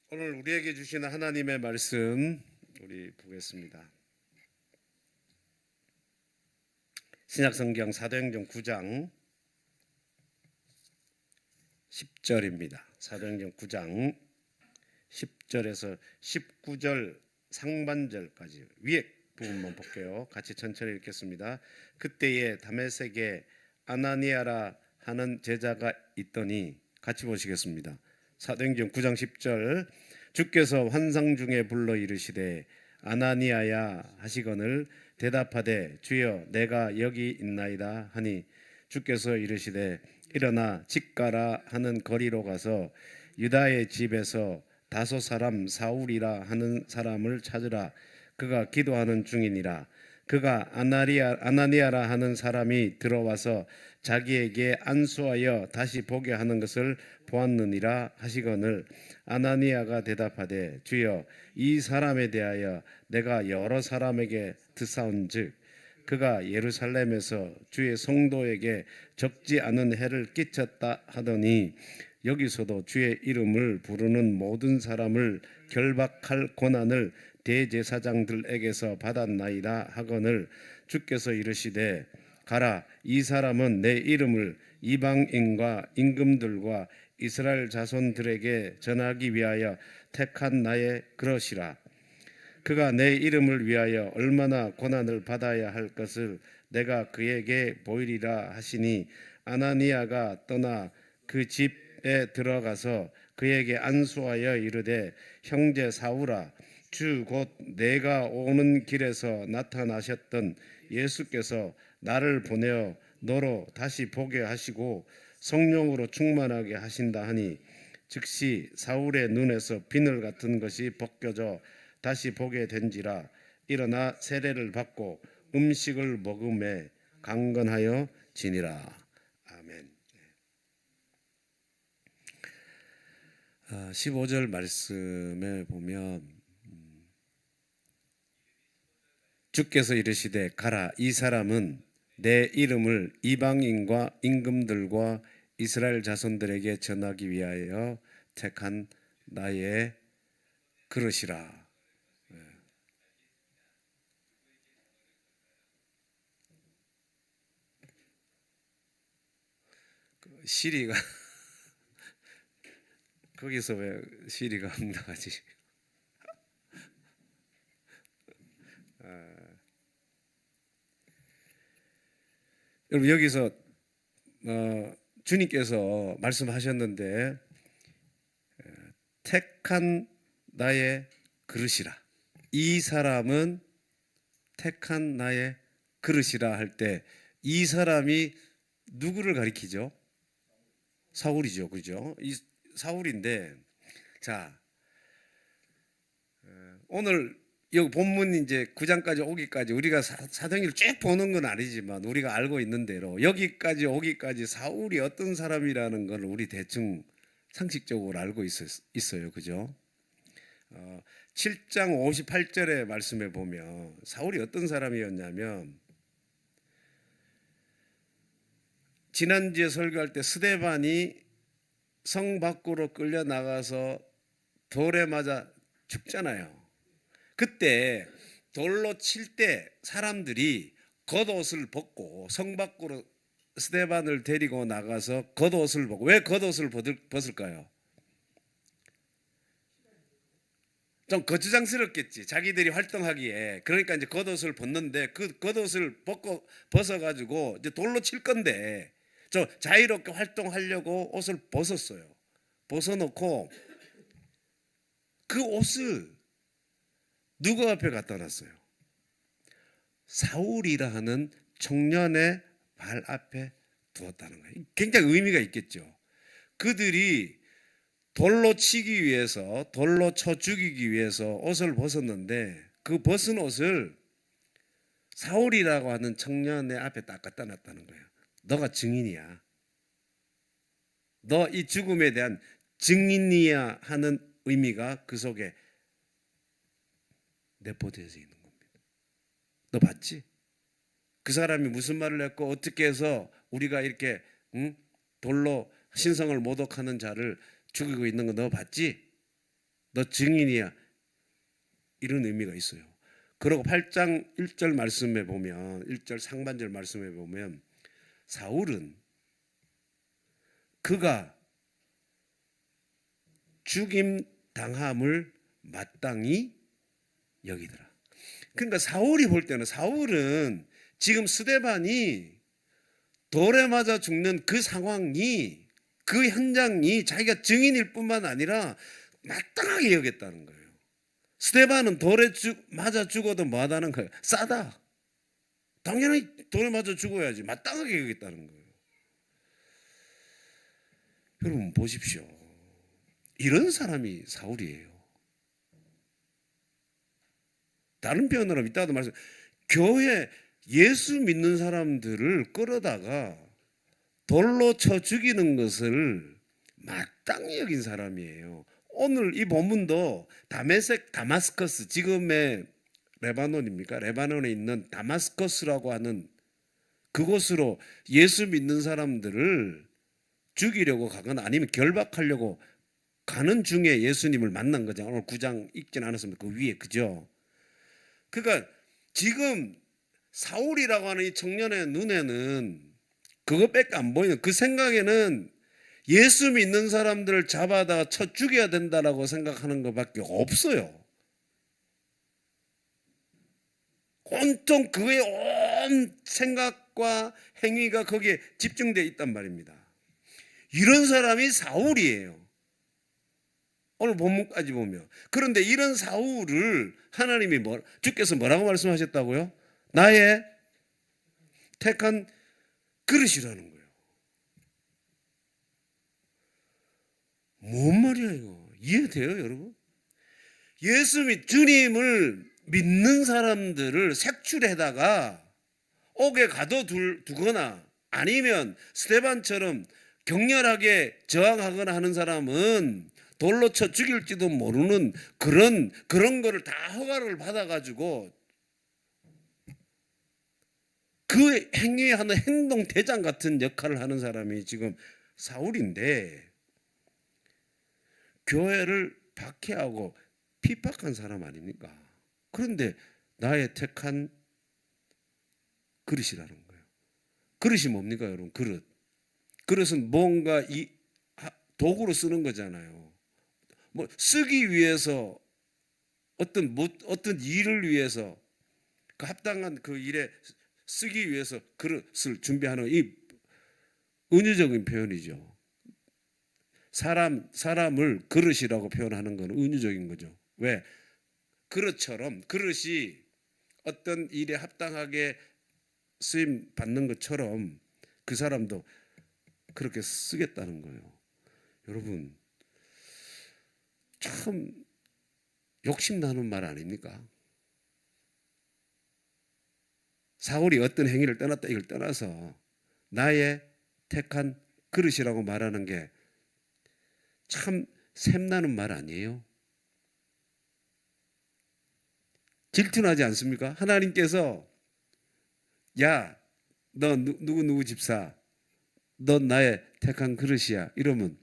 오늘 우리에게 주시는 하나님의 말씀 우리 보겠습니다. 신약성경 사도행전 9장 10절입니다. 사도행전 9장 10절에서 19절 상반절까지 위에 부분만 볼게요. 같이 천천히 읽겠습니다. 그때에 다메섹에 아나니아라 하는 제자가 있더니, 같이 보시겠습니다. 사도행전 9장 10절. 주께서 환상 중에 불러 이르시되 아나니아야 하시거늘 대답하되 주여 내가 여기 있나이다 하니, 주께서 이르시되 일어나 집 가라 하는 거리로 가서 유다의 집에서 다소 사람 사울이라 하는 사람을 찾으라. 그가 기도하는 중이니라. 그가 아나니아라 하는 사람이 들어와서 자기에게 안수하여 다시 보게 하는 것을 보았느니라 하시거늘, 아나니아가 대답하되 주여 이 사람에 대하여 내가 여러 사람에게 듣사온즉 그가 예루살렘에서 주의 성도에게 적지 않은 해를 끼쳤다 하더니, 여기서도 주의 이름을 부르는 모든 사람을 결박할 권한을 대제사장들에게서 받았나이다 하거늘, 주께서 이르시되 가라. 이 사람은 내 이름을 이방인과 임금들과 이스라엘 자손들에게 전하기 위하여 택한 나의 그릇이라. 그가 내 이름을 위하여 얼마나 고난을 받아야 할 것을 내가 그에게 보이리라 하시니, 아나니아가 떠나 그 집에 들어가서 그에게 안수하여 이르되 형제 사울아, 주 곧 내가 오는 길에서 나타나셨던 예수께서 나를 보내어 너로 다시 보게 하시고 성령으로 충만하게 하신다 하니, 즉시 사울의 눈에서 비늘 같은 것이 벗겨져 다시 보게 된지라. 일어나 세례를 받고 음식을 먹음에 강건하여 지니라. 아멘. 15절 말씀에 보면 주께서 이르시되 가라. 이 사람은 내 이름을 이방인과 임금들과 이스라엘 자손들에게 전하기 위하여 택한 나의 그릇이라. 시리가 거기서 왜 시리가 안 나가지? 여러분, 여기서 주님께서 말씀하셨는데 택한 나의 그릇이라. 이 사람은 택한 나의 그릇이라 할 때 이 사람이 누구를 가리키죠? 사울이죠, 그죠? 이 사울인데, 자, 오늘 여기 본문 이제 9장까지 오기까지 우리가 사도행전을 쭉 보는 건 아니지만 우리가 알고 있는 대로 여기까지 오기까지 사울이 어떤 사람이라는 걸 우리 대충 상식적으로 알고 있어요, 그죠? 7장 58절의 말씀에 보면 사울이 어떤 사람이었냐면, 지난주에 설교할 때 스데반이 성 밖으로 끌려 나가서 돌에 맞아 죽잖아요. 그때 돌로 칠 때 사람들이 겉옷을 벗고 성 밖으로 스데반을 데리고 나가서 겉옷을 벗고, 왜 겉옷을 벗을까요? 좀 거추장스럽겠지, 자기들이 활동하기에. 그러니까 이제 겉옷을 벗는데, 그 겉옷을 벗어가지고 이제 돌로 칠 건데 좀 자유롭게 활동하려고 옷을 벗었어요. 벗어놓고 그 옷을 누구 앞에 갖다 놨어요? 사울이라 하는 청년의 발 앞에 두었다는 거예요. 굉장히 의미가 있겠죠. 그들이 돌로 치기 위해서, 돌로 쳐 죽이기 위해서 옷을 벗었는데, 그 벗은 옷을 사울이라고 하는 청년의 앞에 딱 갖다 놨다는 거예요. 너가 증인이야. 너 이 죽음에 대한 증인이야 하는 의미가 그 속에 내포되어져 있는 겁니다. 너 봤지? 그 사람이 무슨 말을 했고 어떻게 해서 우리가 이렇게 돌로 신성을 모독하는 자를 죽이고 있는 거 너 봤지? 너 증인이야. 이런 의미가 있어요. 그리고 8장 1절 말씀에 보면 1절 상반절 말씀에 보면 사울은 그가 죽임 당함을 마땅히 여기더라. 그러니까 사울이 볼 때는 사울은 지금 스데반이 돌에 맞아 죽는 그 상황이 그 현장이 자기가 증인일 뿐만 아니라 마땅하게 여겼다는 거예요. 스데반은 돌에 맞아 죽어도 뭐하다는 거예요? 싸다. 당연히 돌에 맞아 죽어야지. 마땅하게 여겼다는 거예요. 여러분 보십시오. 이런 사람이 사울이에요. 다른 표현으로 이따도 말씀, 교회 예수 믿는 사람들을 끌어다가 돌로 쳐 죽이는 것을 마땅히 여긴 사람이에요. 오늘 이 본문도 다마스커스, 지금의 레바논입니까? 레바논에 있는 다마스커스라고 하는 그곳으로 예수 믿는 사람들을 죽이려고 가거나 아니면 결박하려고 가는 중에 예수님을 만난 거죠. 오늘 9장 읽진 않았습니다. 그 위에, 그죠? 그러니까 지금 사울이라고 하는 이 청년의 눈에는 그것밖에 안 보이는, 그 생각에는 예수 믿는 사람들을 잡아다가 쳐 죽여야 된다라고 생각하는 것밖에 없어요. 온통 그의 온 생각과 행위가 거기에 집중되어 있단 말입니다. 이런 사람이 사울이에요. 오늘 본문까지 보면. 그런데 이런 사울을 하나님이 주께서 뭐라고 말씀하셨다고요? 나의 택한 그릇이라는 거예요. 뭔 말이야 이거? 이해돼요 여러분? 주님을 믿는 사람들을 색출해다가 옥에 가둬두거나 아니면 스데반처럼 격렬하게 저항하거나 하는 사람은 돌로 쳐 죽일지도 모르는 그런 거를 다 허가를 받아가지고 그 행위에 하는 행동 대장 같은 역할을 하는 사람이 지금 사울인데, 교회를 박해하고 핍박한 사람 아닙니까? 그런데 나의 택한 그릇이라는 거예요. 그릇이 뭡니까 여러분? 그릇은 뭔가 이 도구로 쓰는 거잖아요. 뭐 쓰기 위해서 어떤 일을 위해서 그 합당한 그 일에 쓰기 위해서 그릇을 준비하는 이 은유적인 표현이죠. 사람을 그릇이라고 표현하는 건 은유적인 거죠. 왜? 그릇이 어떤 일에 합당하게 쓰임 받는 것처럼 그 사람도 그렇게 쓰겠다는 거예요. 여러분 참 욕심나는 말 아닙니까? 사울이 어떤 행위를 떠났다 이걸 떠나서 나의 택한 그릇이라고 말하는 게 참 샘나는 말 아니에요? 질투나지 않습니까? 하나님께서 야, 너 누구 집사, 넌 나의 택한 그릇이야 이러면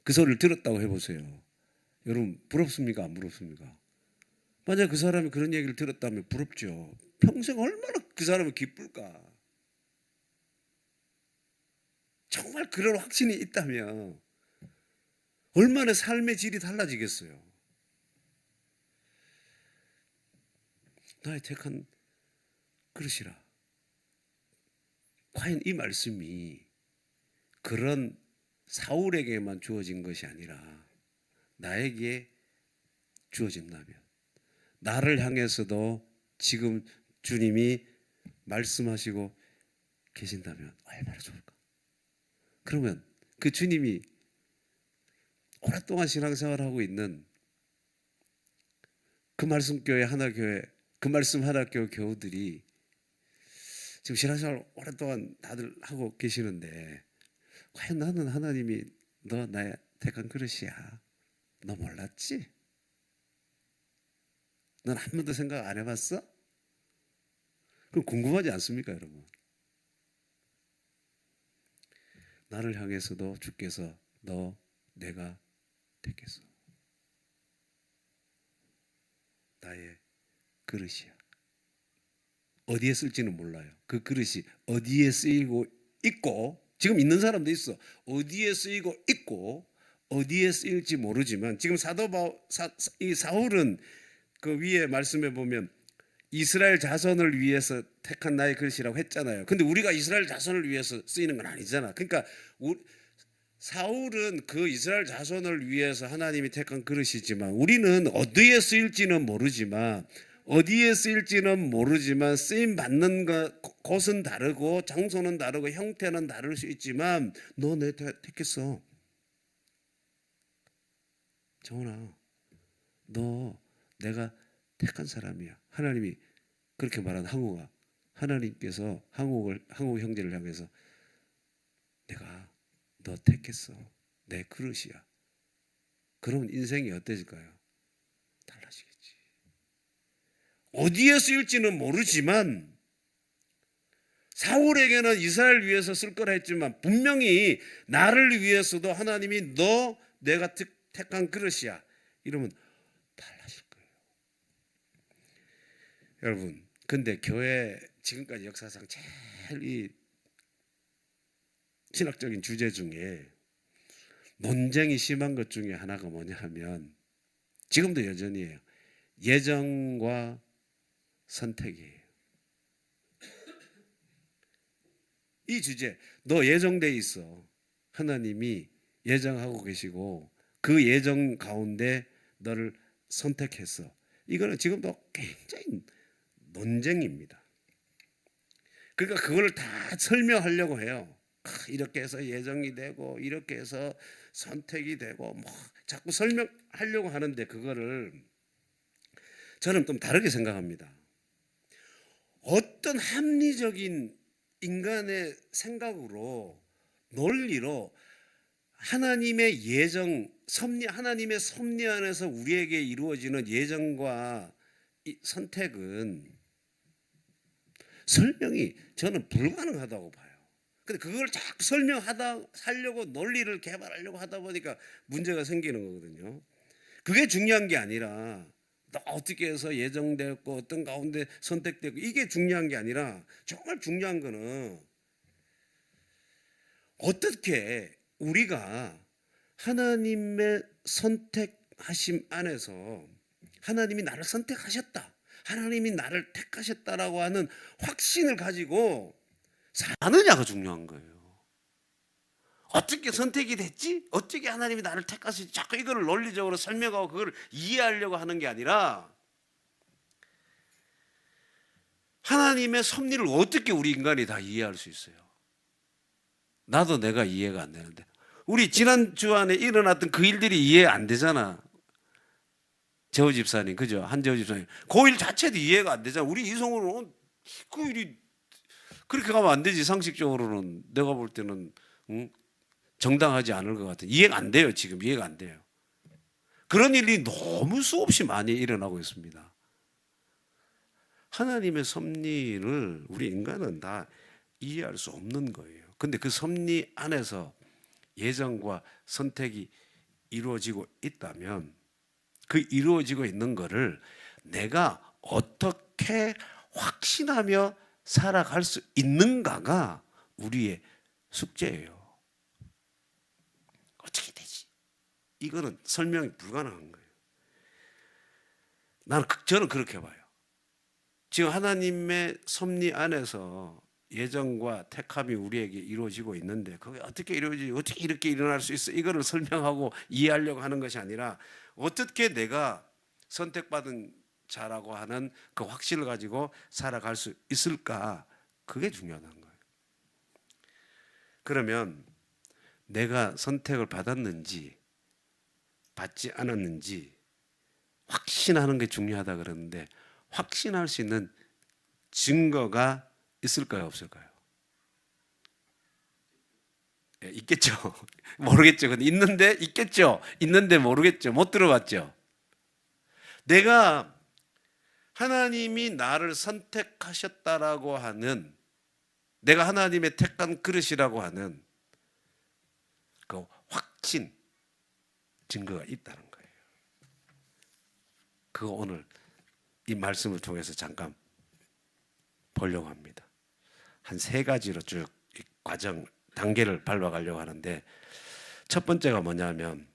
그 소리를 들었다고 해보세요. 여러분 부럽습니까? 안 부럽습니까? 만약 그 사람이 그런 얘기를 들었다면 부럽죠. 평생 얼마나 그 사람이 기쁠까. 정말 그런 확신이 있다면 얼마나 삶의 질이 달라지겠어요. 나의 택한 그릇이라. 과연 이 말씀이 그런 사울에게만 주어진 것이 아니라 나에게 주어진다면, 나를 향해서도 지금 주님이 말씀하시고 계신다면 얼마나 좋을까. 그러면 그 주님이 오랫동안 신앙생활하고 있는 그 말씀교회 하나교회, 그 말씀 하나교회 교우들이 지금 신앙생활 오랫동안 다들 하고 계시는데, 과연 나는 하나님이 너 나의 택한 그릇이야, 너 몰랐지? 넌 한 번도 생각 안 해봤어? 그럼 궁금하지 않습니까 여러분? 나를 향해서도 주께서 너 내가 택했어. 나의 그릇이야. 어디에 쓸지는 몰라요. 그 그릇이 어디에 쓰이고 있고, 지금 있는 사람도 있어. 어디에 쓰이고 있고 어디에 쓰일지 모르지만, 지금 이 사울은 그 위에 말씀해 보면 이스라엘 자손을 위해서 택한 나의 그릇이라고 했잖아요. 근데 우리가 이스라엘 자손을 위해서 쓰이는 건 아니잖아. 그러니까 사울은 그 이스라엘 자손을 위해서 하나님이 택한 그릇이지만, 우리는 어디에 쓰일지는 모르지만 쓰임 받는 곳은 다르고 장소는 다르고 형태는 다를 수 있지만, 너 내 택했어. 정훈아, 너 내가 택한 사람이야. 하나님이 그렇게 말한 항우가, 하나님께서 항우 형제를 향해서 내가 너 택했어. 내 그릇이야. 그러면 인생이 어때질까요? 달라지겠지. 어디에 쓰일지는 모르지만, 사울에게는 이스라엘 위해서 쓸 거라 했지만 분명히 나를 위해서도 하나님이 너 내가 택한 그릇이야 이러면 달라질 거예요. 여러분, 근데 교회 지금까지 역사상 제일 이 신학적인 주제 중에 논쟁이 심한 것 중에 하나가 뭐냐 하면, 지금도 여전히에요. 예정과 선택이에요. 이 주제, 너 예정돼 있어. 하나님이 예정하고 계시고 그 예정 가운데 너를 선택했어. 이거는 지금도 굉장히 논쟁입니다. 그러니까 그걸 다 설명하려고 해요. 이렇게 해서 예정이 되고 이렇게 해서 선택이 되고 뭐 자꾸 설명하려고 하는데, 그거를 저는 좀 다르게 생각합니다. 어떤 합리적인 인간의 생각으로, 논리로 하나님의 예정, 하나님의 섭리 안에서 우리에게 이루어지는 예정과 이 선택은 설명이 저는 불가능하다고 봐요. 근데 그걸 자꾸 하려고 논리를 개발하려고 하다 보니까 문제가 생기는 거거든요. 그게 중요한 게 아니라 너 어떻게 해서 예정되었고 어떤 가운데 선택되고 이게 중요한 게 아니라, 정말 중요한 거는 어떻게 우리가 하나님의 선택하심 안에서, 하나님이 나를 선택하셨다, 하나님이 나를 택하셨다라고 하는 확신을 가지고 사느냐가 중요한 거예요. 어떻게 선택이 됐지? 어떻게 하나님이 나를 택하셨지? 자꾸 이거를 논리적으로 설명하고 그걸 이해하려고 하는 게 아니라, 하나님의 섭리를 어떻게 우리 인간이 다 이해할 수 있어요? 나도 내가 이해가 안 되는데, 우리 지난 주안에 일어났던 그 일들이 이해 안 되잖아. 재호 집사님, 그죠? 한재호 집사님, 그 일 자체도 이해가 안 되잖아. 우리 이성으로는 그 일이 그렇게 가면 안 되지. 상식적으로는 내가 볼 때는 정당하지 않을 것 같아요. 이해가 안 돼요. 지금 이해가 안 돼요. 그런 일이 너무 수없이 많이 일어나고 있습니다. 하나님의 섭리를 우리 인간은 다 이해할 수 없는 거예요. 근데 그 섭리 안에서 예정과 선택이 이루어지고 있다면, 그 이루어지고 있는 거를 내가 어떻게 확신하며 살아갈 수 있는가가 우리의 숙제예요. 어떻게 되지? 이거는 설명이 불가능한 거예요. 저는 그렇게 봐요. 지금 하나님의 섭리 안에서 예정과 택함이 우리에게 이루어지고 있는데, 그게 어떻게 이루어지지, 어떻게 이렇게 일어날 수 있어, 이거를 설명하고 이해하려고 하는 것이 아니라, 어떻게 내가 선택받은 자라고 하는 그 확신을 가지고 살아갈 수 있을까, 그게 중요한 거예요. 그러면 내가 선택을 받았는지 받지 않았는지 확신하는 게 중요하다 그러는데, 확신할 수 있는 증거가 있을까요, 없을까요? 예, 있겠죠. 모르겠죠. 근데 있는데 있겠죠. 있는데 모르겠죠. 못 들어봤죠. 내가 하나님이 나를 선택하셨다라고 하는, 내가 하나님의 택한 그릇이라고 하는 그 확신, 증거가 있다는 거예요. 그거 오늘 이 말씀을 통해서 잠깐 보려고 합니다. 한 3가지로 쭉 이 과정 단계를 밟아가려고 하는데, 첫 번째가 뭐냐면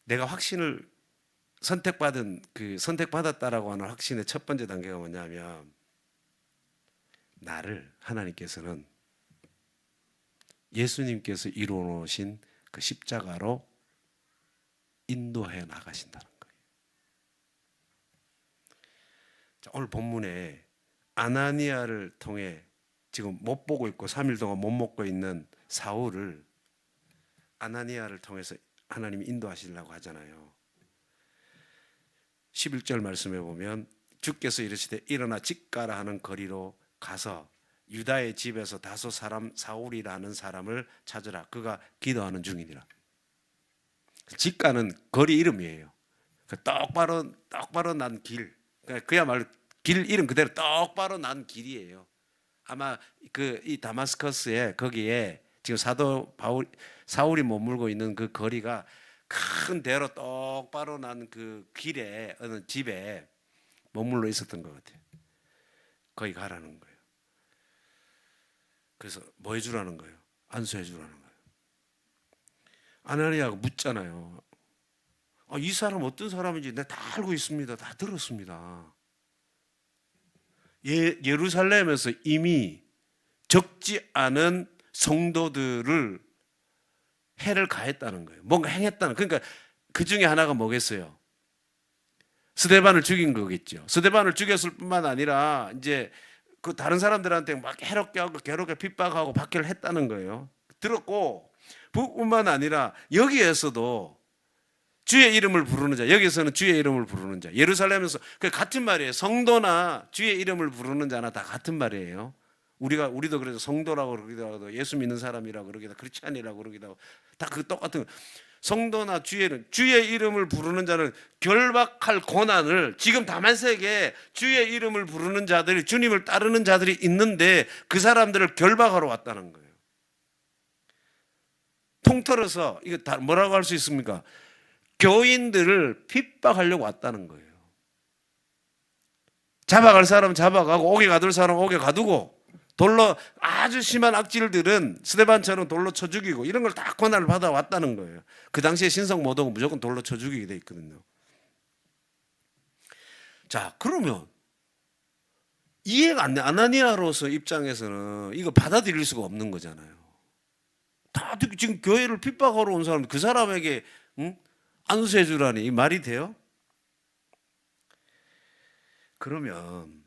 내가 확신을 선택받았다라고 하는 확신의 첫 번째 단계가 뭐냐면, 나를 하나님께서는 예수님께서 이루어 놓으신 그 십자가로 인도해 나가신다는 거예요. 자, 오늘 본문에 아나니아를 통해 지금 못 보고 있고 3일 동안 못 먹고 있는 사울을 아나니아를 통해서 하나님이 인도하시려고 하잖아요. 11절 말씀에 보면 주께서 이르시되 일어나 직가라 하는 거리로 가서 유다의 집에서 다소 사람 사울이라는 사람을 찾으라. 그가 기도하는 중이니라. 직가는 거리 이름이에요. 똑바로 난 길. 그야말로 길 이름 그대로 똑바로 난 길이에요. 아마 이 다마스커스에 거기에 지금 사울이 머물고 있는 그 거리가 큰 대로 똑바로 난 그 길에 어느 집에 머물러 있었던 것 같아요. 거기 가라는 거예요. 그래서 뭐 해주라는 거예요? 안수해 주라는 거예요. 아나니아가 묻잖아요. 이 사람 어떤 사람인지 내가 다 알고 있습니다. 다 들었습니다. 예루살렘에서 이미 적지 않은 성도들을 해를 가했다는 거예요. 뭔가 행했다는. 그러니까 그 중에 하나가 뭐겠어요? 스데반을 죽인 거겠죠. 스데반을 죽였을 뿐만 아니라 이제 그 다른 사람들한테 막 해롭게 하고 괴롭게 핍박하고 박해를 했다는 거예요. 들었고, 뿐만 아니라 여기에서도 주의 이름을 부르는 자, 여기서는 주의 이름을 부르는 자, 예루살렘에서 그 같은 말이에요. 성도나 주의 이름을 부르는 자나 다 같은 말이에요. 우리도 그래서 성도라고 그러기도 하고 예수 믿는 사람이라고 그러기도 하고 크리스찬이라고 그러기도 하고 다 그 똑같은 성도나 주의 이름을 부르는 자는 결박할 고난을 지금 다메섹에 주의 이름을 부르는 자들이 주님을 따르는 자들이 있는데 그 사람들을 결박하러 왔다는 거예요. 통틀어서 이거 다 뭐라고 할 수 있습니까? 교인들을 핍박하려고 왔다는 거예요. 잡아갈 사람 잡아가고 오게 가둘 사람 오게 가두고 돌로 아주 심한 악질들은 스데반처럼 돌로 쳐 죽이고 이런 걸 다 고난을 받아왔다는 거예요. 그 당시에 신성 모독은 무조건 돌로 쳐 죽이게 돼 있거든요. 자, 그러면 이해가 안 돼. 아나니아로서 입장에서는 이거 받아들일 수가 없는 거잖아요. 다 지금 교회를 핍박하러 온 사람 그 사람에게 안수해 주라니 이 말이 돼요? 그러면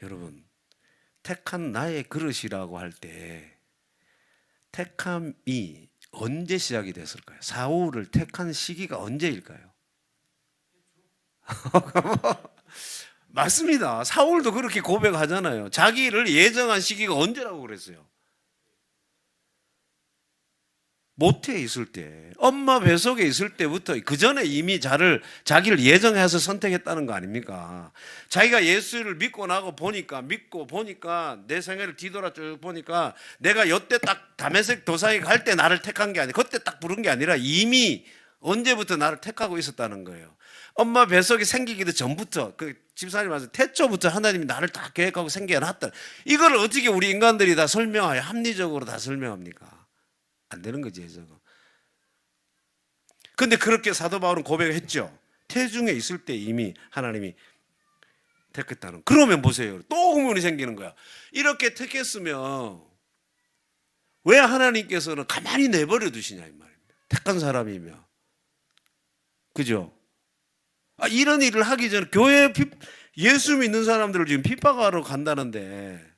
여러분, 택한 나의 그릇이라고 할 때 택함이 언제 시작이 됐을까요? 사울을 택한 시기가 언제일까요? 맞습니다. 사울도 그렇게 고백하잖아요. 자기를 예정한 시기가 언제라고 그랬어요? 모태에 있을 때, 엄마 뱃속에 있을 때부터 그 전에 이미 자기를 예정해서 선택했다는 거 아닙니까? 자기가 예수를 믿고 보니까 내 생애를 뒤돌아 쭉 보니까 내가 여태 딱 다메섹 도상에 갈 때 나를 택한 게 아니라 그때 딱 부른 게 아니라 이미 언제부터 나를 택하고 있었다는 거예요. 엄마 뱃속에 생기기도 전부터 그 집사님 말씀 태초부터 하나님이 나를 다 계획하고 생겨놨다. 이걸 어떻게 우리 인간들이 다 설명해요? 합리적으로 다 설명합니까? 안 되는 거지, 저거. 근데 그렇게 사도 바울은 고백을 했죠. 태중에 있을 때 이미 하나님이 택했다는. 그러면 보세요. 또 의문이 생기는 거야. 이렇게 택했으면 왜 하나님께서는 가만히 내버려 두시냐 이 말입니다. 택한 사람이면. 그죠? 이런 일을 하기 전에 교회에 예수 믿는 사람들을 지금 핍박하러 간다는데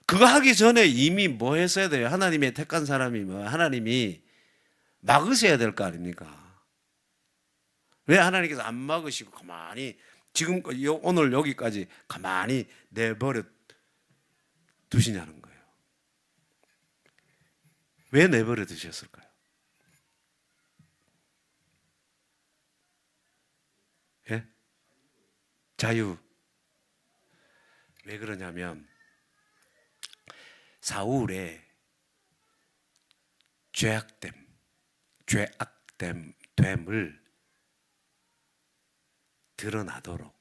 그거 하기 전에 이미 뭐 했어야 돼요? 하나님의 택한 사람이면 하나님이 막으셔야 될 거 아닙니까? 왜 하나님께서 안 막으시고 가만히 지금 오늘 여기까지 가만히 내버려 두시냐는 거예요. 왜 내버려 두셨을까요? 예? 자유. 왜 그러냐면 사울의 죄악됨을 드러나도록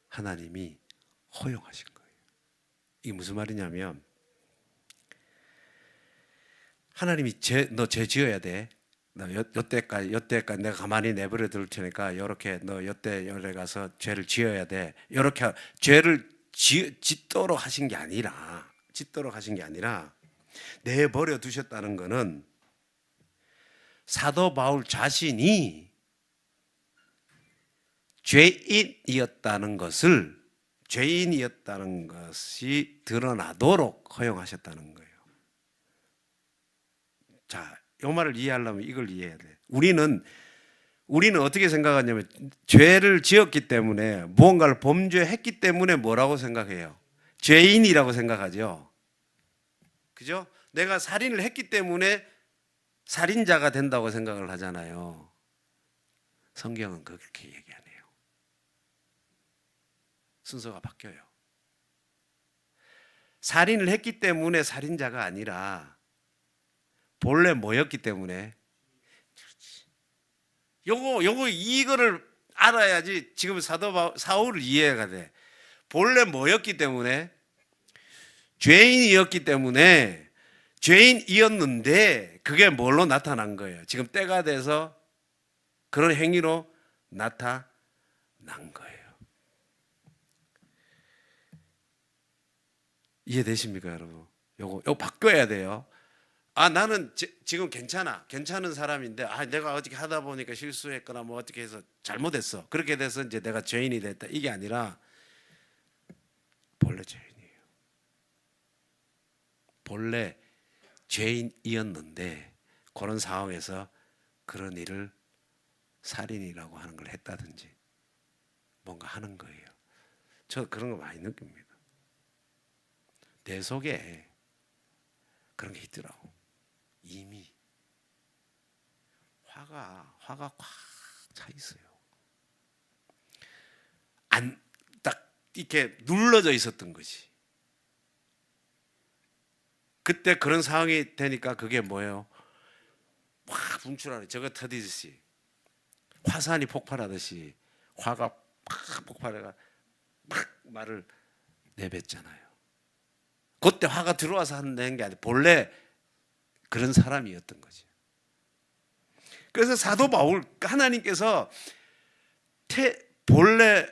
하나님이 허용하신 거예요. 이게 무슨 말이냐면 하나님이 너 죄 지어야 돼. 너 여태까지 내가 가만히 내버려 둘 테니까 이렇게 너 여태 열에 가서 죄를 지어야 돼. 이렇게 죄를 짓도록 하신 게 아니라 내버려 두셨다는 것은 사도 바울 자신이 죄인이었다는 것이 드러나도록 허용하셨다는 거예요. 자, 이 말을 이해하려면 이걸 이해해야 돼. 우리는 어떻게 생각하냐면 죄를 지었기 때문에 무언가를 범죄했기 때문에 뭐라고 생각해요? 죄인이라고 생각하죠. 그죠? 내가 살인을 했기 때문에 살인자가 된다고 생각을 하잖아요. 성경은 그렇게 얘기 안 해요. 순서가 바뀌어요. 살인을 했기 때문에 살인자가 아니라 본래 뭐였기 때문에 이거를 알아야지 지금 사울을 이해가 돼. 본래 뭐였기 때문에 죄인이었기 때문에 죄인이었는데 그게 뭘로 나타난 거예요? 지금 때가 돼서 그런 행위로 나타난 거예요. 이해되십니까, 여러분? 요거 바꿔야 돼요. 나는 지금 괜찮은 사람인데 내가 어떻게 하다 보니까 실수했거나 뭐 어떻게 해서 잘못했어. 그렇게 돼서 이제 내가 죄인이 됐다. 이게 아니라 본래 죄인이에요. 본래 죄인이었는데 그런 상황에서 그런 일을 살인이라고 하는 걸 했다든지 뭔가 하는 거예요. 저 그런 거 많이 느낍니다. 내 속에 그런 게 있더라고. 이미 화가 꽉 차 있어요. 딱 이렇게 눌러져 있었던 거지. 그때 그런 상황이 되니까 그게 뭐예요? 확 분출하는 저거 터지듯이 화산이 폭발하듯이 화가 팍 폭발해가 막 말을 내뱉잖아요. 그때 화가 들어와서 하는 게 아니라 본래 그런 사람이었던 거지. 그래서 사도 바울 하나님께서 본래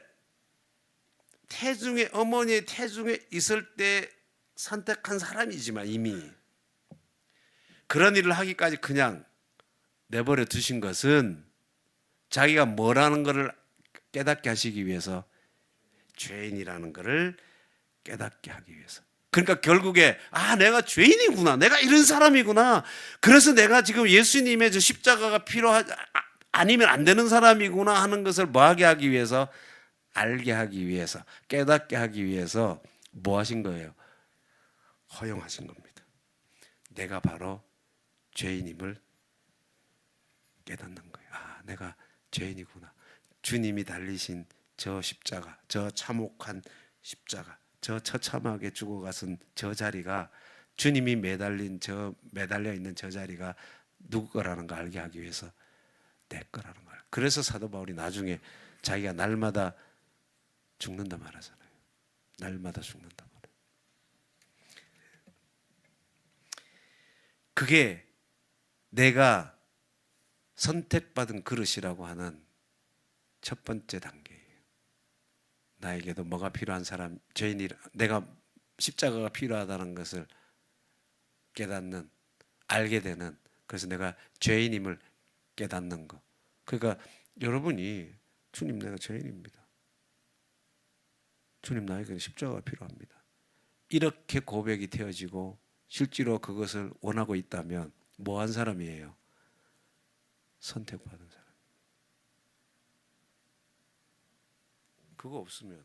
어머니의 태중에 있을 때 선택한 사람이지만 이미 그런 일을 하기까지 그냥 내버려 두신 것은 자기가 뭐라는 것을 깨닫게 하시기 위해서, 죄인이라는 것을 깨닫게 하기 위해서. 그러니까 결국에 내가 죄인이구나, 내가 이런 사람이구나, 그래서 내가 지금 예수님의 저 십자가가 아니면 안 되는 사람이구나 하는 것을 뭐하게 하기 위해서, 알게 하기 위해서, 깨닫게 하기 위해서 뭐 하신 거예요? 허용하신 겁니다. 내가 바로 죄인임을 깨닫는 거예요. 내가 죄인이구나. 주님이 달리신 저 십자가, 저 참혹한 십자가, 저 처참하게 죽어가신 저 자리가, 주님이 매달려 있는 저 자리가 누구 거라는 걸 알게 하기 위해서 내 거라는 걸. 그래서 사도 바울이 나중에 자기가 날마다 죽는다 말하잖아요. 날마다 죽는다 말해요. 그게 내가 선택받은 그릇이라고 하는 첫 번째 단계예요. 나에게도 뭐가 필요한 사람, 죄인이라, 내가 십자가가 필요하다는 것을 깨닫는, 알게 되는, 그래서 내가 죄인임을 깨닫는 것. 그러니까 여러분이, 주님 내가 죄인입니다, 주님 나에게 십자가가 필요합니다, 이렇게 고백이 되어지고 실제로 그것을 원하고 있다면 뭐 한 사람이에요? 선택받은 사람. 그거 없으면,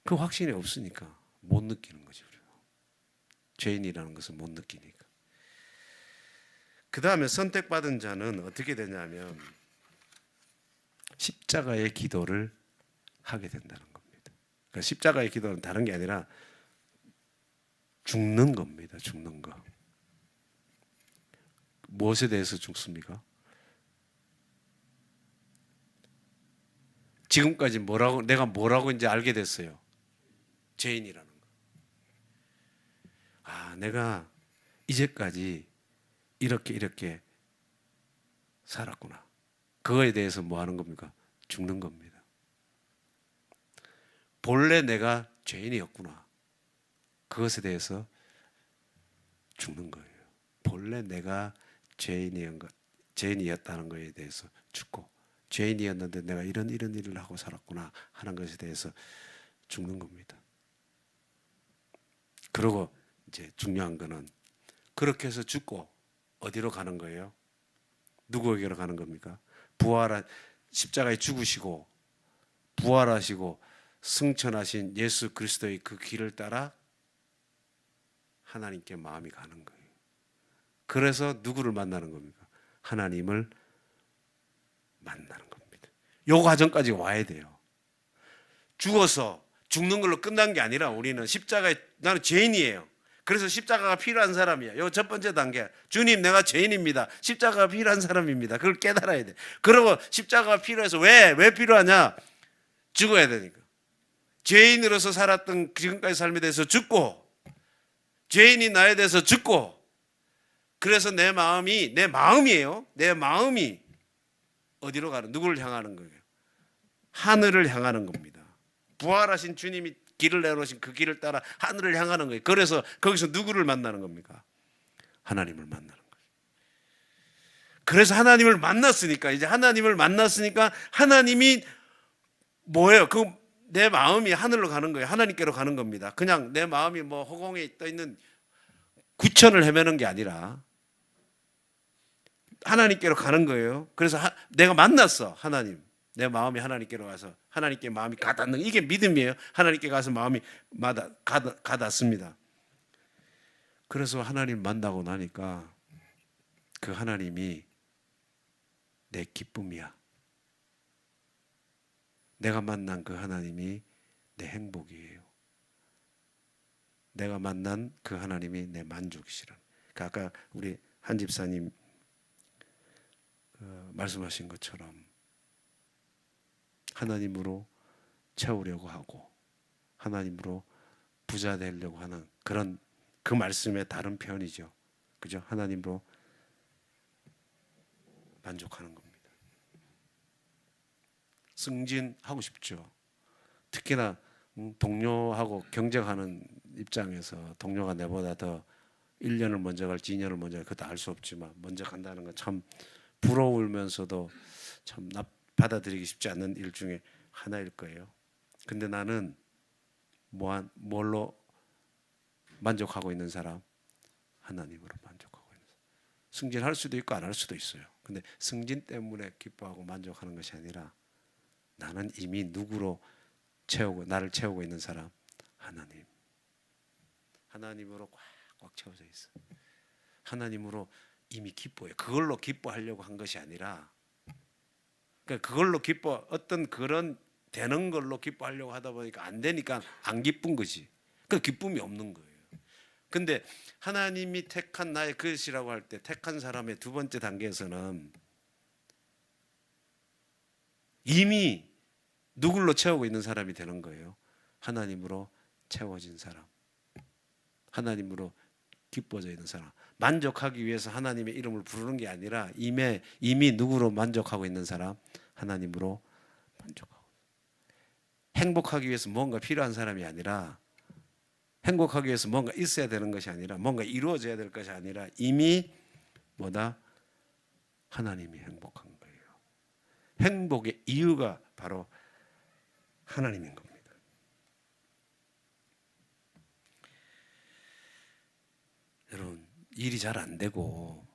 그 확신이 없으니까 못 느끼는 거죠. 죄인이라는 것을 못 느끼니까. 그 다음에 선택받은 자는 어떻게 되냐면 십자가의 기도를 하게 된다는 겁니다. 그러니까 십자가의 기도는 다른 게 아니라 죽는 겁니다. 죽는 거. 무엇에 대해서 죽습니까? 지금까지 내가 뭐라고 이제 알게 됐어요. 죄인이라는 거. 아, 내가 이제까지 이렇게 살았구나. 그거에 대해서 뭐 하는 겁니까? 죽는 겁니다. 본래 내가 죄인이었구나. 그것에 대해서 죽는 거예요. 본래 내가 죄인이었다는 것에 대해서 죽고, 죄인이었는데 내가 이런 일을 하고 살았구나 하는 것에 대해서 죽는 겁니다. 그리고 이제 중요한 거는 그렇게 해서 죽고 어디로 가는 거예요? 누구에게로 가는 겁니까? 십자가에 죽으시고 부활하시고 승천하신 예수 그리스도의 그 길을 따라 하나님께 마음이 가는 거예요. 그래서 누구를 만나는 겁니까? 하나님을 만나는 겁니다. 요 과정까지 와야 돼요. 죽어서 죽는 걸로 끝난 게 아니라 우리는 십자가에, 나는 죄인이에요. 그래서 십자가가 필요한 사람이야. 요 첫 번째 단계. 주님, 내가 죄인입니다. 십자가가 필요한 사람입니다. 그걸 깨달아야 돼. 그리고 십자가가 필요해서 왜 필요하냐? 죽어야 되니까. 죄인으로서 살았던 지금까지 삶에 대해서 죽고, 죄인이 나에 대해서 죽고, 그래서 내 마음이에요. 내 마음이 어디로 가는, 누구를 향하는 거예요? 하늘을 향하는 겁니다. 부활하신 주님이 길을 내놓으신 그 길을 따라 하늘을 향하는 거예요. 그래서 거기서 누구를 만나는 겁니까? 하나님을 만나는 거예요. 그래서 하나님을 만났으니까, 하나님이 뭐예요? 내 마음이 하늘로 가는 거예요. 하나님께로 가는 겁니다. 그냥 내 마음이 뭐 허공에 떠 있는 구천을 헤매는 게 아니라 하나님께로 가는 거예요. 그래서 내가 만났어, 하나님. 내 마음이 하나님께로 가서 하나님께 마음이 가닿는, 이게 믿음이에요. 하나님께 가서 마음이 가닿습니다. 그래서 하나님 만나고 나니까 그 하나님이 내 기쁨이야. 내가 만난 그 하나님이 내 행복이에요. 내가 만난 그 하나님이 내 만족이시라. 아까 우리 한 집사님 말씀하신 것처럼 하나님으로 채우려고 하고 하나님으로 부자 되려고 하는 그런 그 말씀의 다른 표현이죠. 그죠? 하나님으로 만족하는 겁니다. 승진하고 싶죠. 특히나 동료하고 경쟁하는 입장에서 동료가 내보다 더 1년을 먼저 갈지 2년을 먼저 갈지 그것도 알 수 없지만 먼저 간다는 건 참 부러우면서도 참 받아들이기 쉽지 않는 일 중에 하나일 거예요. 근데 나는 뭘로 만족하고 있는 사람? 하나님으로 만족하고 있는 사람. 승진할 수도 있고 안 할 수도 있어요. 근데 승진 때문에 기뻐하고 만족하는 것이 아니라 나는 이미 누구로 나를 채우고 있는 사람? 하나님. 하나님으로 꽉꽉 채워져 있어. 하나님으로 이미 기뻐해요. 그걸로 기뻐하려고 한 것이 아니라, 그러니까 그걸로 어떤 그런 되는 걸로 기뻐하려고 하다 보니까 안 되니까 안 기쁜 거지. 그 기쁨이 없는 거예요. 근데 하나님이 택한 나의 그릇이라고 할 때 택한 사람의 두 번째 단계에서는 이미 누굴로 채우고 있는 사람이 되는 거예요. 하나님으로 채워진 사람. 하나님으로 기뻐져 있는 사람. 만족하기 위해서 하나님의 이름을 부르는 게 아니라 이미 누구로 만족하고 있는 사람? 하나님으로 만족하고. 행복하기 위해서 뭔가 필요한 사람이 아니라, 행복하기 위해서 뭔가 있어야 되는 것이 아니라, 뭔가 이루어져야 될 것이 아니라 이미 하나님이 행복한 거예요. 행복의 이유가 바로 하나님인 겁니다. 여러분, 일이 잘 안 되고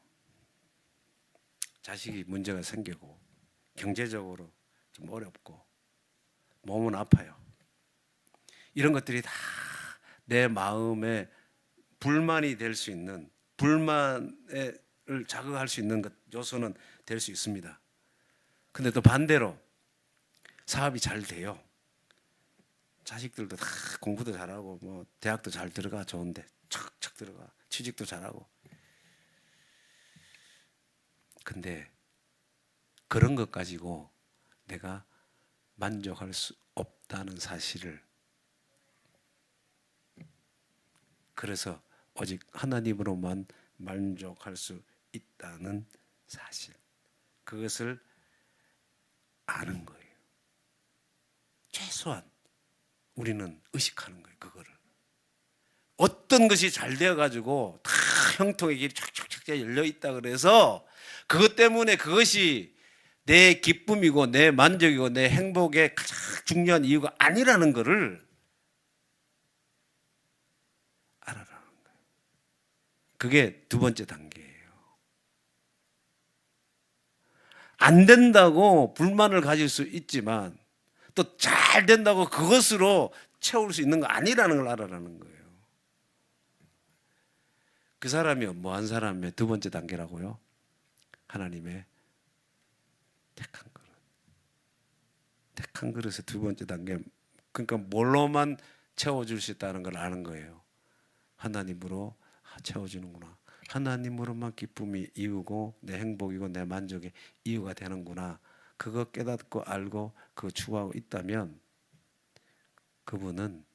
자식이 문제가 생기고 경제적으로 좀 어렵고 몸은 아파요. 이런 것들이 다 내 마음에 불만이 될 수 있는, 불만을 자극할 수 있는 요소는 될 수 있습니다. 근데 또 반대로 사업이 잘 돼요. 자식들도 다 공부도 잘하고 뭐 대학도 잘 들어가, 좋은데 척척 들어가, 취직도 잘하고. 근데 그런 것 가지고 내가 만족할 수 없다는 사실을, 그래서 오직 하나님으로만 만족할 수 있다는 사실, 그것을 아는 거예요. 최소한 우리는 의식하는 거예요. 그거를. 어떤 것이 잘 되어가지고 다 형통의 길이 쫙쫙쫙 열려 있다 그래서 그것 때문에 그것이 내 기쁨이고 내 만족이고 내 행복의 가장 중요한 이유가 아니라는 것을 알아라는 거예요. 그게 두 번째 단계예요. 안 된다고 불만을 가질 수 있지만 또 잘 된다고 그것으로 채울 수 있는 거 아니라는 걸 알아라는 거예요. 그 사람이 뭐한 사람의 두 번째 단계라고요? 하나님의 택한 그릇. 택한 그릇의 두 번째 단계. 그러니까 뭘로만 채워줄 수 있다는 걸 아는 거예요. 하나님으로 채워주는구나. 하나님으로만 기쁨이 이유고 내 행복이고 내 만족의 이유가 되는구나. 그거 깨닫고 알고 그거 추구하고 있다면 그분은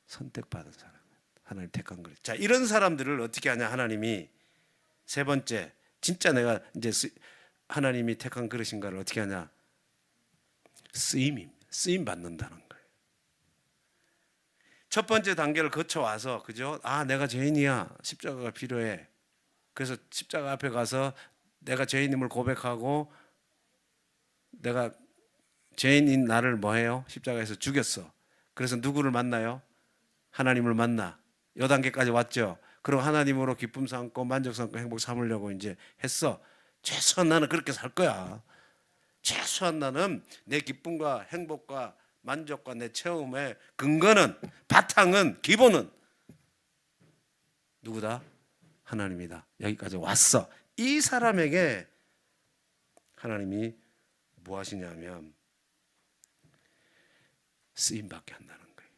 선택받은 사람이에요. 하나님 택한 그릇. 자, 이런 사람들을 어떻게 하냐? 하나님이 세 번째, 진짜 내가 이제 하나님이 택한 그릇인가를 어떻게 하냐? 쓰임 받는다는 거예요. 첫 번째 단계를 거쳐와서, 그죠? 아, 내가 죄인이야. 십자가가 필요해. 그래서 십자가 앞에 가서 내가 죄인임을 고백하고 내가 죄인인 나를 뭐해요? 십자가에서 죽였어. 그래서 누구를 만나요? 하나님을 만나. 요 단계까지 왔죠. 그럼 하나님으로 기쁨 삼고 만족 삼고 행복 삼으려고 이제 했어. 최소한 나는 그렇게 살 거야. 최소한 나는 내 기쁨과 행복과 만족과 내 체험의 근거는, 바탕은, 기본은 누구다? 하나님이다. 여기까지 왔어. 이 사람에게 하나님이 뭐 하시냐면 쓰임받게 한다는 거예요.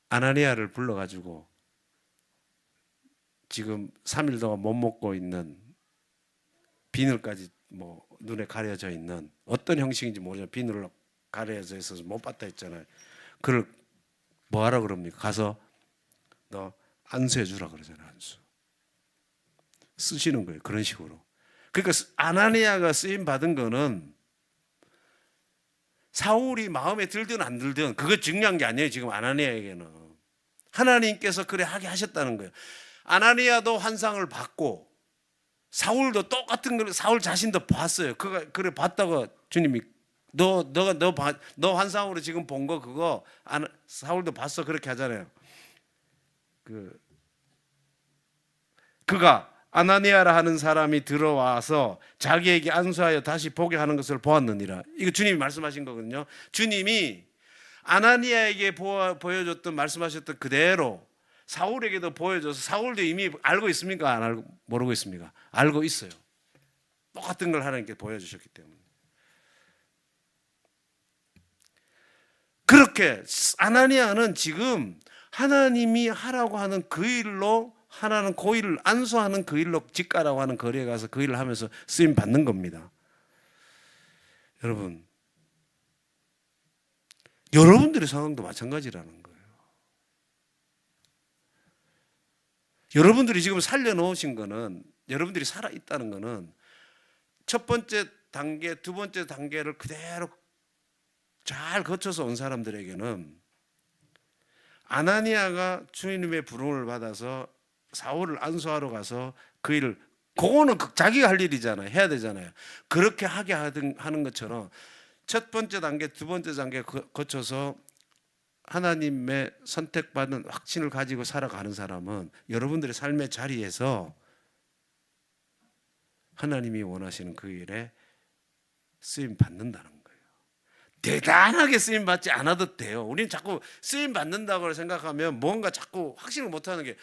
아나니아를 불러가지고 지금 3일 동안 못 먹고 있는, 비늘까지 뭐 눈에 가려져 있는, 어떤 형식인지 모르지만 비늘로 가려져 있어서 못 봤다 했잖아요. 그걸 뭐 하라 그럽니까? 가서 너 안수해 주라 그러잖아요. 안수. 쓰시는 거예요. 그런 식으로. 그러니까 아나니아가 쓰임 받은 거는 사울이 마음에 들든 안 들든 그거 중요한 게 아니에요. 지금 아나니아에게는 하나님께서 그래 하게 하셨다는 거예요. 아나니아도 환상을 받고 사울도 똑같은 걸 사울 자신도 봤어요. 그가 그래 봤다고 주님이 너 환상으로 지금 본 거 그거 사울도 봤어 그렇게 하잖아요. 그가 아나니아라 하는 사람이 들어와서 자기에게 안수하여 다시 보게 하는 것을 보았느니라. 이거 주님이 말씀하신 거거든요. 주님이 아나니아에게 보여줬던, 말씀하셨던 그대로 사울에게도 보여줘서 사울도 이미 알고 있습니까? 안 알고, 모르고 있습니까? 알고 있어요. 똑같은 걸 하나님께 보여주셨기 때문에. 그렇게 아나니아는 지금 하나님이 하라고 하는 그 일로, 하나는 그 일을 안수하는 그 일로 직가라고 하는 거리에 가서 그 일을 하면서 쓰임 받는 겁니다. 여러분들의 상황도 마찬가지라는 거예요. 여러분들이 지금 살려놓으신 거는, 여러분들이 살아있다는 거는 첫 번째 단계, 두 번째 단계를 그대로 잘 거쳐서 온 사람들에게는 아나니아가 주님의 부름을 받아서 사울을 안수하러 가서 그 일을, 그거는 자기가 할 일이잖아요. 해야 되잖아요. 그렇게 하게 하는 것처럼 첫 번째 단계, 두 번째 단계 거쳐서 하나님의 선택받은 확신을 가지고 살아가는 사람은 여러분들의 삶의 자리에서 하나님이 원하시는 그 일에 쓰임 받는다는 거예요. 대단하게 쓰임 받지 않아도 돼요. 우리는 자꾸 쓰임 받는다고 생각하면 뭔가 자꾸 확신을 못하는 게,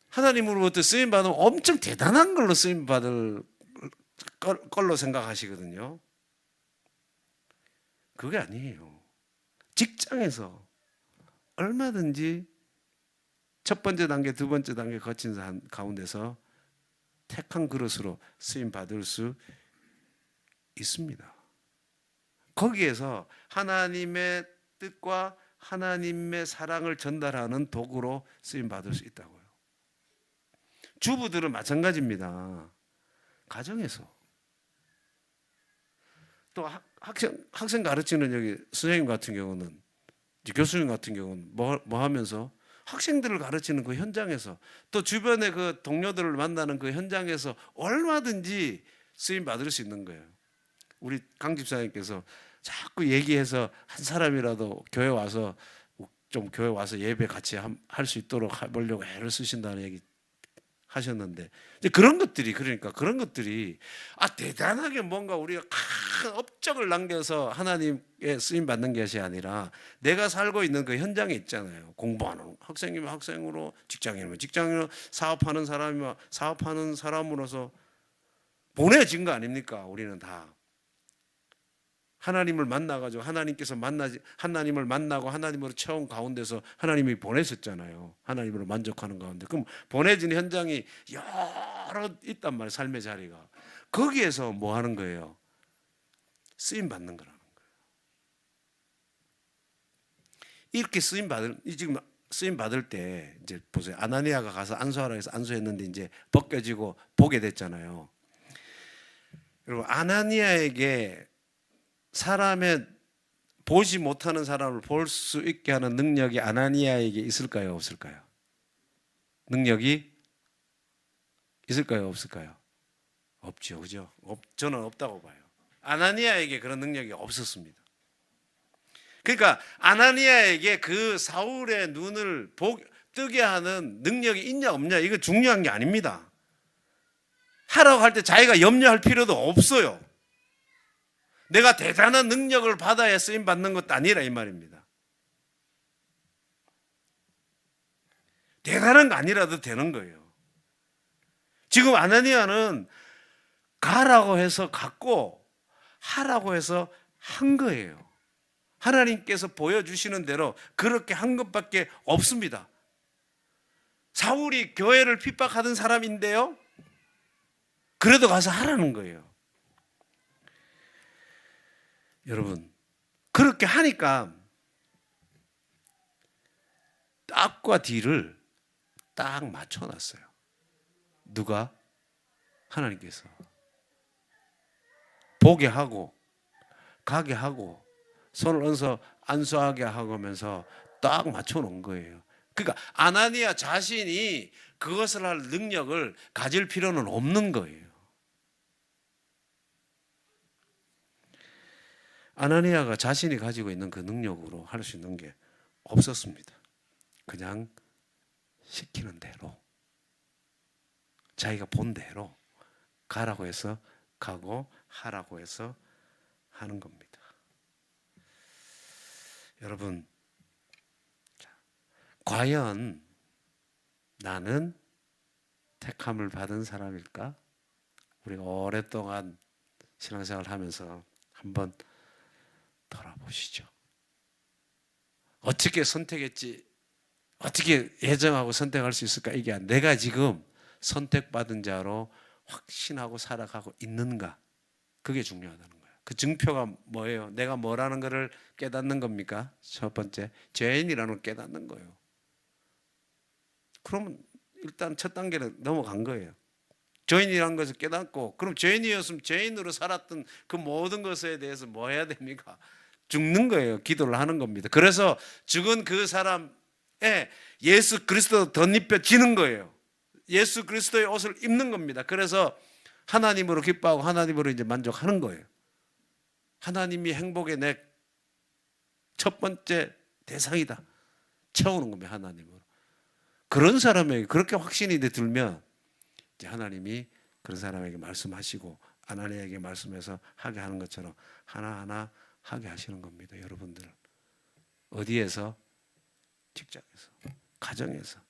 하나님으로부터 쓰임 받으면 엄청 대단한 걸로 쓰임 받을 걸로 생각하시거든요. 그게 아니에요. 직장에서 얼마든지 첫 번째 단계, 두 번째 단계 거친 가운데서 택한 그릇으로 쓰임 받을 수 있습니다. 거기에서 하나님의 뜻과 하나님의 사랑을 전달하는 도구로 쓰임 받을 수 있다고요. 주부들은 마찬가지입니다. 가정에서 또 학생 가르치는 여기 선생님 같은 경우는, 교수님 같은 경우는 뭐 하면서 학생들을 가르치는 그 현장에서, 또 주변의 그 동료들을 만나는 그 현장에서 얼마든지 쓰임 받을 수 있는 거예요. 우리 강 집사님께서 자꾸 얘기해서 한 사람이라도 교회 와서 좀 교회 와서 예배 같이 할 수 있도록 해보려고 애를 쓰신다는 얘기 하셨는데, 이제 그런 것들이, 그러니까 그런 것들이 대단하게 뭔가 우리가 큰 업적을 남겨서 하나님의 쓰임 받는 것이 아니라 내가 살고 있는 그 현장에 있잖아요. 공부하는 학생이면 학생으로, 직장인이면 직장인으로, 사업하는 사람이면 사업하는 사람으로서 보내진 거 아닙니까? 우리는 다 하나님을 만나가지고 하나님을 만나고 하나님으로 채운 가운데서 하나님이 보내셨잖아요. 하나님으로 만족하는 가운데. 그럼 보내진 현장이 여러 있단 말이에요. 삶의 자리가. 거기에서 뭐 하는 거예요? 쓰임 받는 거라는 거예요. 이렇게 지금 쓰임 받을 때 이제 보세요. 아나니아가 가서 안수하라 해서 안수했는데 이제 벗겨지고 보게 됐잖아요. 여러분, 아나니아에게 사람의 보지 못하는 사람을 볼 수 있게 하는 능력이 아나니아에게 있을까요? 없을까요? 능력이 있을까요? 없을까요? 없죠. 그죠? 저는 없다고 봐요. 아나니아에게 그런 능력이 없었습니다. 그러니까 아나니아에게 그 사울의 눈을 뜨게 하는 능력이 있냐 없냐, 이거 중요한 게 아닙니다. 하라고 할 때 자기가 염려할 필요도 없어요. 내가 대단한 능력을 받아야 쓰임 받는 것도 아니라 이 말입니다. 대단한 거 아니라도 되는 거예요. 지금 아나니아는 가라고 해서 갔고 하라고 해서 한 거예요. 하나님께서 보여주시는 대로 그렇게 한 것밖에 없습니다. 사울이 교회를 핍박하던 사람인데요, 그래도 가서 하라는 거예요. 여러분, 그렇게 하니까 앞과 뒤를 딱 맞춰놨어요. 누가? 하나님께서. 보게 하고 가게 하고 손을 얹어서 안수하게 하면서 딱 맞춰놓은 거예요. 그러니까 아나니아 자신이 그것을 할 능력을 가질 필요는 없는 거예요. 아나니아가 자신이 가지고 있는 그 능력으로 할 수 있는 게 없었습니다. 그냥 시키는 대로, 자기가 본 대로 가라고 해서 가고 하라고 해서 하는 겁니다. 여러분, 과연 나는 택함을 받은 사람일까? 우리가 오랫동안 신앙생활을 하면서 한번 돌아보시죠. 어떻게 선택했지? 어떻게 예정하고 선택할 수 있을까? 이게 내가 지금 선택받은 자로 확신하고 살아가고 있는가? 그게 중요하다는 거예요. 그 증표가 뭐예요? 내가 뭐라는 것을 깨닫는 겁니까? 첫 번째, 죄인이라는 걸 깨닫는 거예요. 그러면 일단 첫 단계는 넘어간 거예요. 죄인이라는 것을 깨닫고, 그럼 죄인이었으면 죄인으로 살았던 그 모든 것에 대해서 뭐 해야 됩니까? 죽는 거예요. 기도를 하는 겁니다. 그래서 죽은 그 사람에 예수 그리스도 덧입혀지는 거예요. 예수 그리스도의 옷을 입는 겁니다. 그래서 하나님으로 기뻐하고 하나님으로 이제 만족하는 거예요. 하나님이 행복의 내 첫 번째 대상이다. 채우는 겁니다. 하나님으로. 그런 사람에게 그렇게 확신이 들면 이제 하나님이 그런 사람에게 말씀하시고 아나니아에게 말씀해서 하게 하는 것처럼 하나하나 하게 하시는 겁니다. 여러분들 어디에서? 직장에서, 가정에서,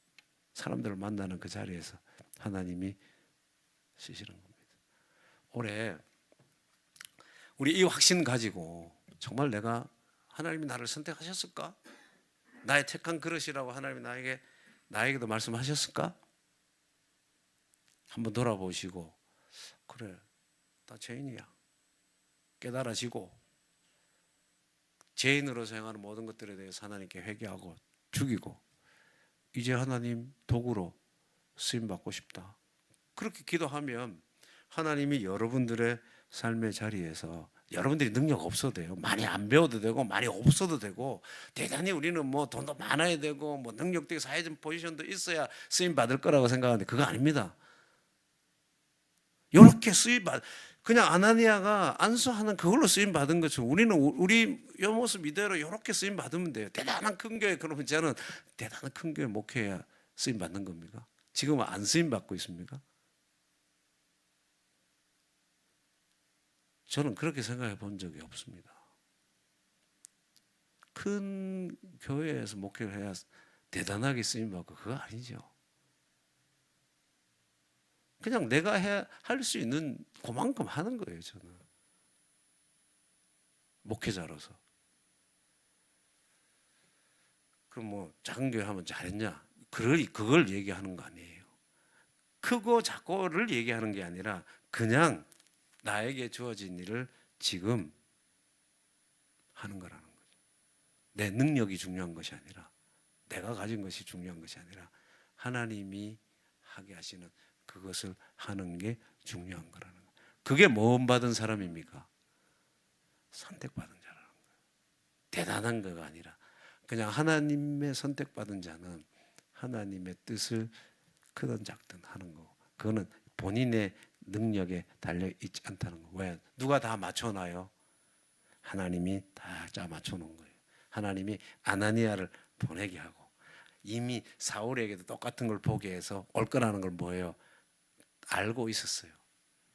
사람들을 만나는 그 자리에서 하나님이 쓰시는 겁니다. 올해 우리 이 확신 가지고 정말 하나님이 나를 선택하셨을까? 나의 택한 그릇이라고 하나님이 나에게도 말씀하셨을까? 한번 돌아보시고, 그래, 나 죄인이야. 깨달아지고 죄인으로서 행하는 모든 것들에 대해서 하나님께 회개하고 죽이고 이제 하나님 도구로 쓰임 받고 싶다. 그렇게 기도하면 하나님이 여러분들의 삶의 자리에서 여러분들이 능력 없어도 돼요. 많이 안 배워도 되고 많이 없어도 되고 대단히 우리는 뭐 돈도 많아야 되고 뭐 능력도 있고 사회적 포지션도 있어야 쓰임 받을 거라고 생각하는데 그거 아닙니다. 이렇게 쓰임 받 그냥 아나니아가 안수하는 그걸로 쓰임 받은 것처럼 우리는 우리 요 모습 이대로 이렇게 쓰임 받으면 돼요. 대단한 큰 교회 그러면 저는 대단한 큰 교회 목회해야 쓰임 받는 겁니까? 지금은 안 쓰임 받고 있습니까? 저는 그렇게 생각해 본 적이 없습니다. 큰 교회에서 목회를 해야 대단하게 쓰임 받고 그거 아니죠. 그냥 내가 할 수 있는 그만큼 하는 거예요. 저는 목회자로서. 그럼 뭐 작은 교회 하면 잘했냐? 그걸 얘기하는 거 아니에요. 크고 작고를 얘기하는 게 아니라 그냥 나에게 주어진 일을 지금 하는 거라는 거죠. 내 능력이 중요한 것이 아니라 내가 가진 것이 중요한 것이 아니라 하나님이 하게 하시는 그것을 하는 게 중요한 거라는 거예요. 그게 모험 받은 사람입니까? 선택받은 자라는 거예요. 대단한 거가 아니라 그냥 하나님의 선택받은 자는 하나님의 뜻을 크든 작든 하는 거고 그거는 본인의 능력에 달려 있지 않다는 거. 왜? 누가 다 맞춰놔요? 하나님이 다 짜 맞춰놓은 거예요. 하나님이 아나니아를 보내게 하고 이미 사울에게도 똑같은 걸 보게 해서 올 거라는 걸 뭐예요? 알고 있었어요.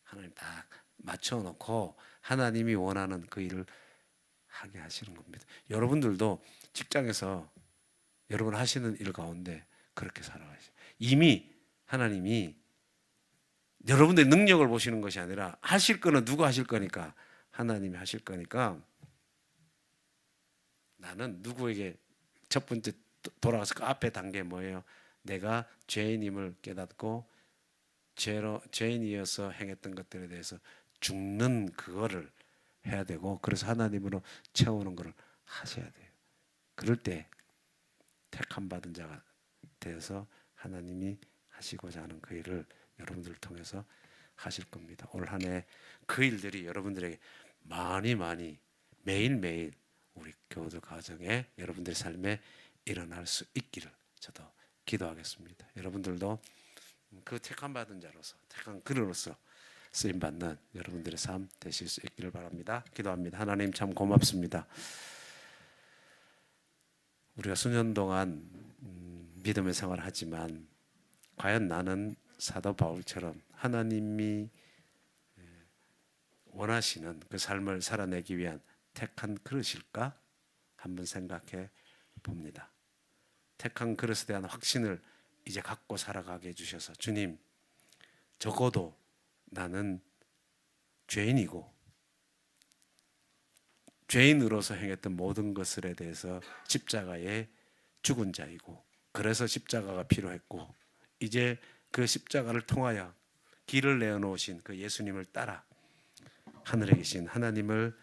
하나님 다 맞춰놓고 하나님이 원하는 그 일을 하게 하시는 겁니다. 여러분들도 직장에서 여러분 하시는 일 가운데 그렇게 살아가시죠. 이미 하나님이 여러분들의 능력을 보시는 것이 아니라 하실 거는 누가 하실 거니까 하나님이 하실 거니까 나는 누구에게 첫 번째 돌아가서 그 앞에 단계 뭐예요? 내가 죄인임을 깨닫고 죄인이어서 행했던 것들에 대해서 죽는 그거를 해야 되고 그래서 하나님으로 채우는 것을 하셔야 돼요. 그럴 때 택함 받은 자가 되어서 하나님이 하시고자 하는 그 일을 여러분들을 통해서 하실 겁니다. 올 한 해 그 일들이 여러분들에게 많이 매일매일 우리 교우들 가정에 여러분들의 삶에 일어날 수 있기를 저도 기도하겠습니다. 여러분들도 그 택함 받은 자로서 택한 그릇으로서 쓰임 받는 여러분들의 삶 되실 수 있기를 바랍니다. 기도합니다. 하나님 참 고맙습니다. 우리가 수년 동안 믿음의 생활을 하지만 과연 나는 사도 바울처럼 하나님이 원하시는 그 삶을 살아내기 위한 택한 그릇일까? 한번 생각해 봅니다. 택한 그릇에 대한 확신을 이제 갖고 살아가게 해주셔서 주님, 적어도 나는 죄인이고 죄인으로서 행했던 모든 것들에 대해서 십자가에 죽은 자이고 그래서 십자가가 필요했고 이제 그 십자가를 통하여 길을 내어놓으신 그 예수님을 따라 하늘에 계신 하나님을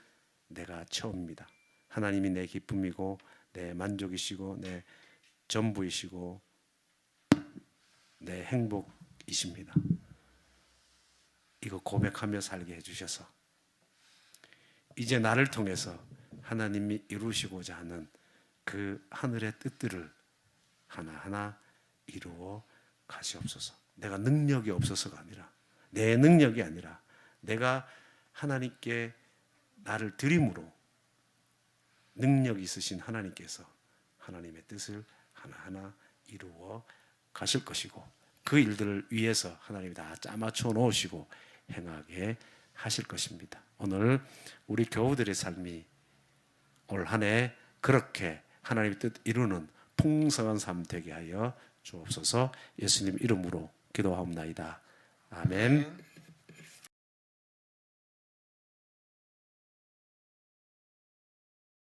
내가 채웁니다. 하나님이 내 기쁨이고 내 만족이시고 내 전부이시고 내 행복이십니다. 이거 고백하며 살게 해주셔서 이제 나를 통해서 하나님이 이루시고자 하는 그 하늘의 뜻들을 하나하나 이루어 가시옵소서. 내가 능력이 없어서가 아니라 내 능력이 아니라 내가 하나님께 나를 드림으로 능력 있으신 하나님께서 하나님의 뜻을 하나하나 이루어 가실 것이고 그 일들을 위해서 하나님이 다 짜맞춰 놓으시고 행하게 하실 것입니다. 오늘 우리 교우들의 삶이 올 한 해 그렇게 하나님의 뜻 이루는 풍성한 삶 되게 하여 주옵소서. 예수님 이름으로 기도하옵나이다. 아멘.